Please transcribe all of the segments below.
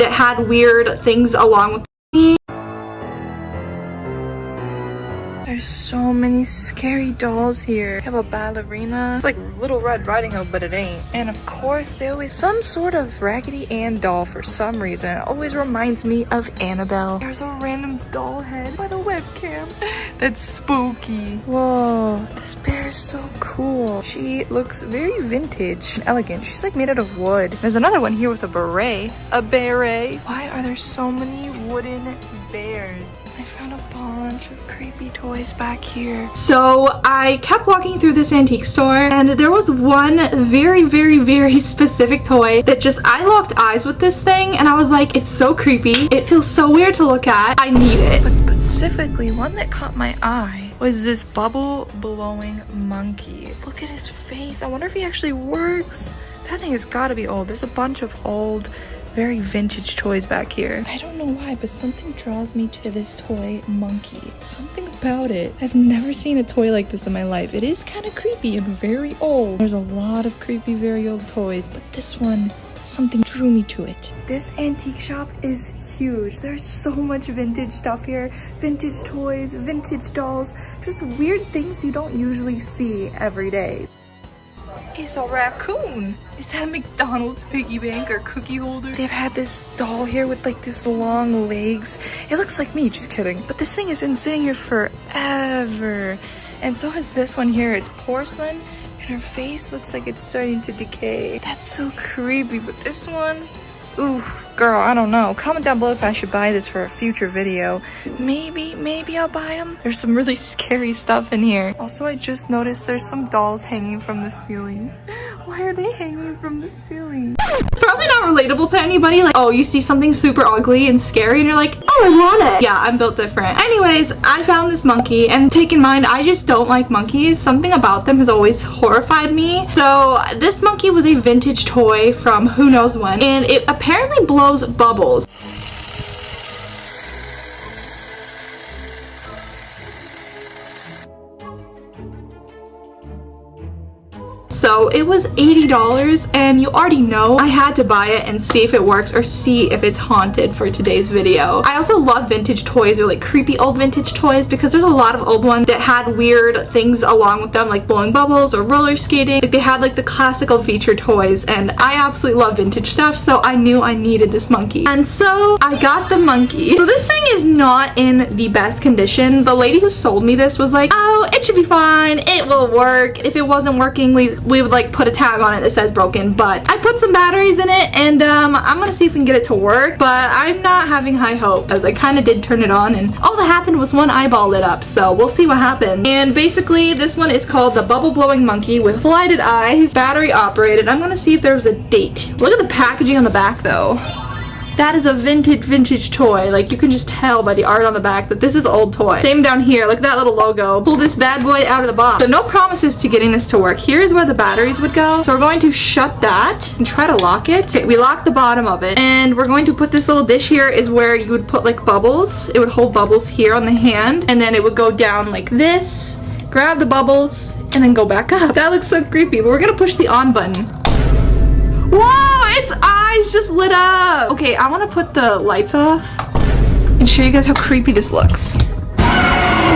that had weird things along with me. There's so many scary dolls here. I have a ballerina. It's like Little Red Riding Hood, but it ain't. And of course, they always some sort of Raggedy Ann doll for some reason. It always reminds me of Annabelle. There's a random doll head by the webcam. That's spooky. Whoa, this bear is so cool. She looks very vintage and elegant. She's like made out of wood. There's another one here with a beret. A beret. Why are there so many wooden bears? I found a bunch of creepy toys back here. So I kept walking through this antique store and there was one very specific toy that just, I locked eyes with this thing and I was like, it's so creepy. It feels so weird to look at. I need it. But specifically, one that caught my eye was this bubble blowing monkey. Look at his face. I wonder if he actually works. That thing has got to be old. There's a bunch of old, very vintage toys back here. I don't know why, but something draws me to this toy monkey. Something about it. I've never seen a toy like this in my life. It is kind of creepy and very old. There's a lot of creepy, very old toys, but this one, something drew me to it. This antique shop is huge. There's so much vintage stuff here. Vintage toys, vintage dolls, just weird things you don't usually see every day. It's a raccoon. Is that a McDonald's piggy bank or cookie holder? They've had this doll here with like this long legs. It looks like me, just kidding. But this thing has been sitting here forever. And so has this one here. It's porcelain and her face looks like it's starting to decay. That's so creepy. But this one, ooh, girl, I don't know. Comment down below if I should buy this for a future video. Maybe I'll buy them. There's some really scary stuff in here. Also, I just noticed there's some dolls hanging from the ceiling. Why are they hanging from the ceiling? Probably not relatable to anybody. Like, oh, you see something super ugly and scary and you're like, oh, I want it. Yeah, I'm built different. Anyways, I found this monkey, and take in mind, I just don't like monkeys. Something about them has always horrified me. So this monkey was a vintage toy from who knows when, and it apparently blows bubbles. So it was $80, and you already know I had to buy it and see if it works or see if it's haunted for today's video. I also love vintage toys, or like creepy old vintage toys, because there's a lot of old ones that had weird things along with them, like blowing bubbles or roller skating. Like they had like the classical feature toys, and I absolutely love vintage stuff, so I knew I needed this monkey. And so I got the monkey. So this thing is not in the best condition. The lady who sold me this was like, oh, it should be fine, it will work. If it wasn't working, we would like put a tag on it that says broken. But I put some batteries in it, and I'm gonna see if we can get it to work, but I'm not having high hope, as I kind of did turn it on and all that happened was one eyeball lit up, so we'll see what happens. And basically this one is called the bubble blowing monkey with lighted eyes, battery operated. I'm gonna see if there's a date. Look at the packaging on the back though. That is a vintage toy. Like, you can just tell by the art on the back that this is an old toy. Same down here. Look at that little logo. Pull this bad boy out of the box. So no promises to getting this to work. Here's where the batteries would go. So we're going to shut that and try to lock it. Okay, we locked the bottom of it. And we're going to put this little dish here is where you would put like bubbles. It would hold bubbles here on the hand. And then it would go down like this. Grab the bubbles and then go back up. That looks so creepy. But we're going to push the on button. Whoa, its eyes just lit up. Okay, I want to put the lights off and show you guys how creepy this looks.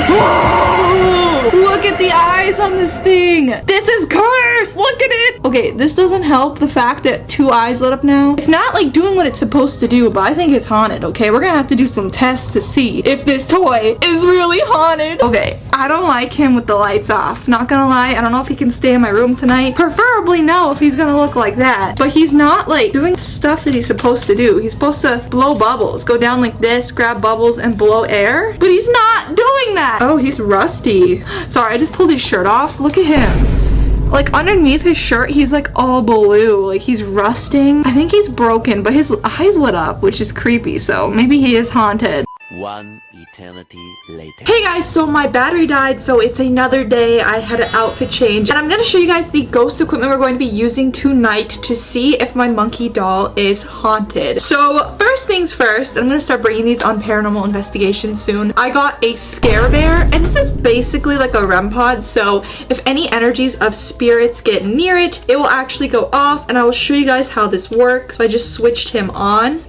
Whoa, look at the eyes on this thing. This is cursed. Look at it. Okay, this doesn't help the fact that two eyes lit up now. It's not like doing what it's supposed to do, but I think it's haunted, okay? We're gonna have to do some tests to see if this toy is really haunted. Okay, I don't like him with the lights off. Not gonna lie, I don't know if he can stay in my room tonight. Preferably no, if he's gonna look like that. But he's not like doing the stuff that he's supposed to do. He's supposed to blow bubbles, go down like this, grab bubbles and blow air. But he's not doing that. Oh, he's rusty. Sorry, I just pulled his shirt off. Look at him. Like underneath his shirt, he's like all blue. Like he's rusting. I think he's broken, but his eyes lit up, which is creepy. So maybe he is haunted. One eternity later. Hey guys, so my battery died, so it's another day. I had an outfit change, and I'm gonna show you guys the ghost equipment we're going to be using tonight to see if my monkey doll is haunted. So first things first, I'm gonna start bringing these on Paranormal Investigation soon. I got a scare bear, and this is basically like a REM pod, so if any energies of spirits get near it, it will actually go off, and I will show you guys how this works. So I just switched him on.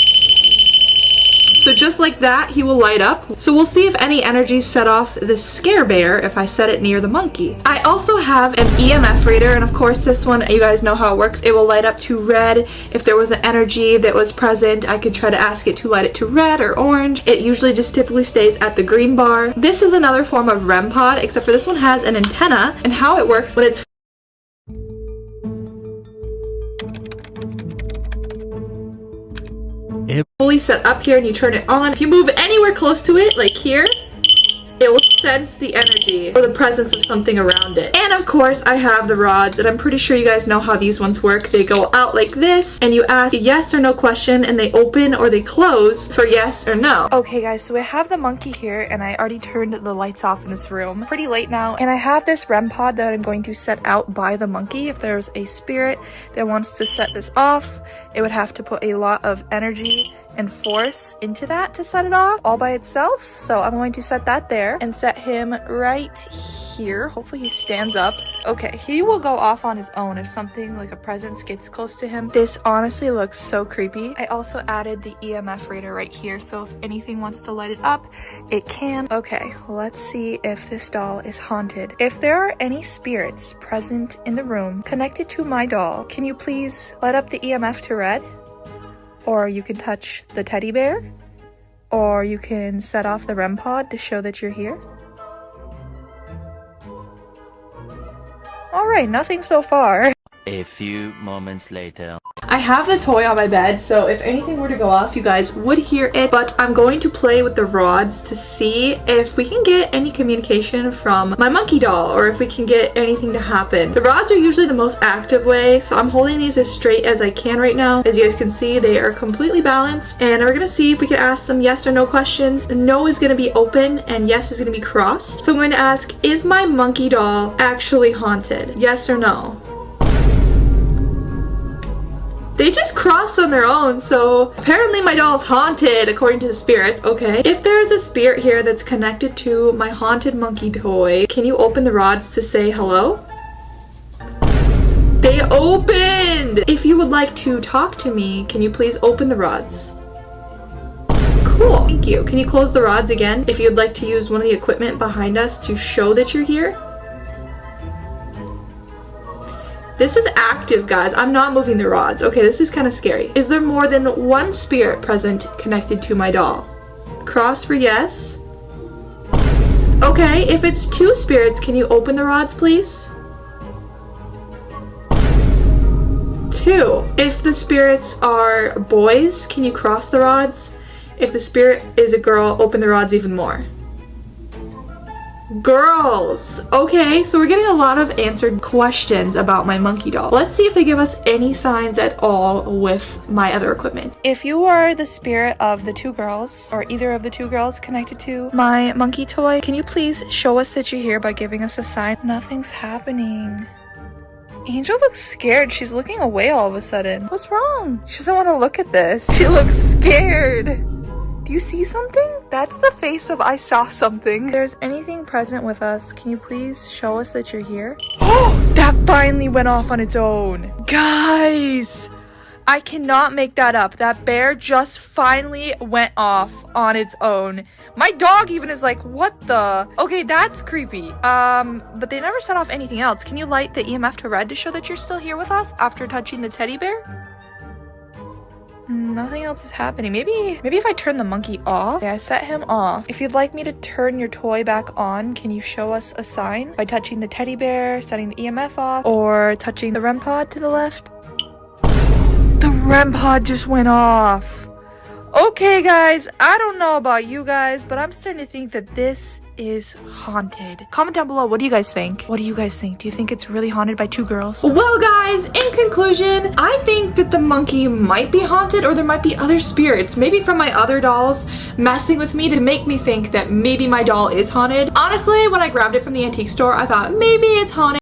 So just like that, he will light up. So we'll see if any energy set off the scare bear if I set it near the monkey. I also have an EMF reader, and of course this one, you guys know how it works. It will light up to red. If there was an energy that was present, I could try to ask it to light it to red or orange. It usually just typically stays at the green bar. This is another form of REM pod, except for this one has an antenna, and how it works when it's fully set up here and you turn it on. If you move anywhere close to it, like here, it will sense the energy or the presence of something around it. And of course, I have the rods, and I'm pretty sure you guys know how these ones work. They go out like this, and you ask a yes or no question, and they open or they close for yes or no. Okay guys, so I have the monkey here, and I already turned the lights off in this room. Pretty late now, and I have this REM pod that I'm going to set out by the monkey. If there's a spirit that wants to set this off, it would have to put a lot of energy and force into that to set it off all by itself. So I'm going to set that there and set him right here. Hopefully he stands up. Okay, he will go off on his own if something like a presence gets close to him. This honestly looks so creepy. I also added the EMF reader right here, so if anything wants to light it up, it can. Okay, let's see if this doll is haunted. If there are any spirits present in the room connected to my doll, can you please light up the EMF to red? Or you can touch the teddy bear, or you can set off the REM pod to show that you're here. Alright, nothing so far. A few moments later. I have the toy on my bed, so if anything were to go off, you guys would hear it, but I'm going to play with the rods to see if we can get any communication from my monkey doll, or if we can get anything to happen. The rods are usually the most active way, so I'm holding these as straight as I can right now. As you guys can see, they are completely balanced, and we're gonna see if we can ask some yes or no questions. No is gonna be open, and yes is gonna be crossed. So I'm going to ask, is my monkey doll actually haunted? Yes or no? They just crossed on their own, so apparently my doll is haunted according to the spirits. Okay, if there's a spirit here that's connected to my haunted monkey toy, can you open the rods to say hello? They opened! If you would like to talk to me, can you please open the rods? Cool, thank you. Can you close the rods again if you'd like to use one of the equipment behind us to show that you're here? This is active, guys. I'm not moving the rods. Okay, this is kind of scary. Is there more than one spirit present connected to my doll? Cross for yes. Okay, if it's two spirits, can you open the rods, please? Two. If the spirits are boys, can you cross the rods? If the spirit is a girl, open the rods even more. Girls! Okay, so we're getting a lot of answered questions about my monkey doll. Let's see if they give us any signs at all with my other equipment. If you are the spirit of the two girls, or either of the two girls connected to my monkey toy, can you please show us that you're here by giving us a sign? Nothing's happening. Angel looks scared. She's looking away all of a sudden. What's wrong? She doesn't want to look at this. She looks scared. Do you see something? That's the face of I saw something. If there's anything present with us, can you please show us that you're here? Oh, that finally went off on its own. Guys, I cannot make that up. That bear just finally went off on its own. My dog even is like, what the? Okay, that's creepy. But they never set off anything else. Can you light the EMF to red to show that you're still here with us after touching the teddy bear? Nothing else is happening. Maybe if I turn the monkey off. Yeah, I set him off. If you'd like me to turn your toy back on, can you show us a sign by touching the teddy bear, setting the EMF off, or touching the REM pod to the left? The REM pod just went off. Okay, guys, I don't know about you guys, but I'm starting to think that this is haunted. Comment down below, what do you guys think? What do you guys think? Do you think it's really haunted by two girls? Well, guys, in conclusion, I think that the monkey might be haunted, or there might be other spirits, maybe from my other dolls messing with me to make me think that maybe my doll is haunted. Honestly, when I grabbed it from the antique store, I thought maybe it's haunted.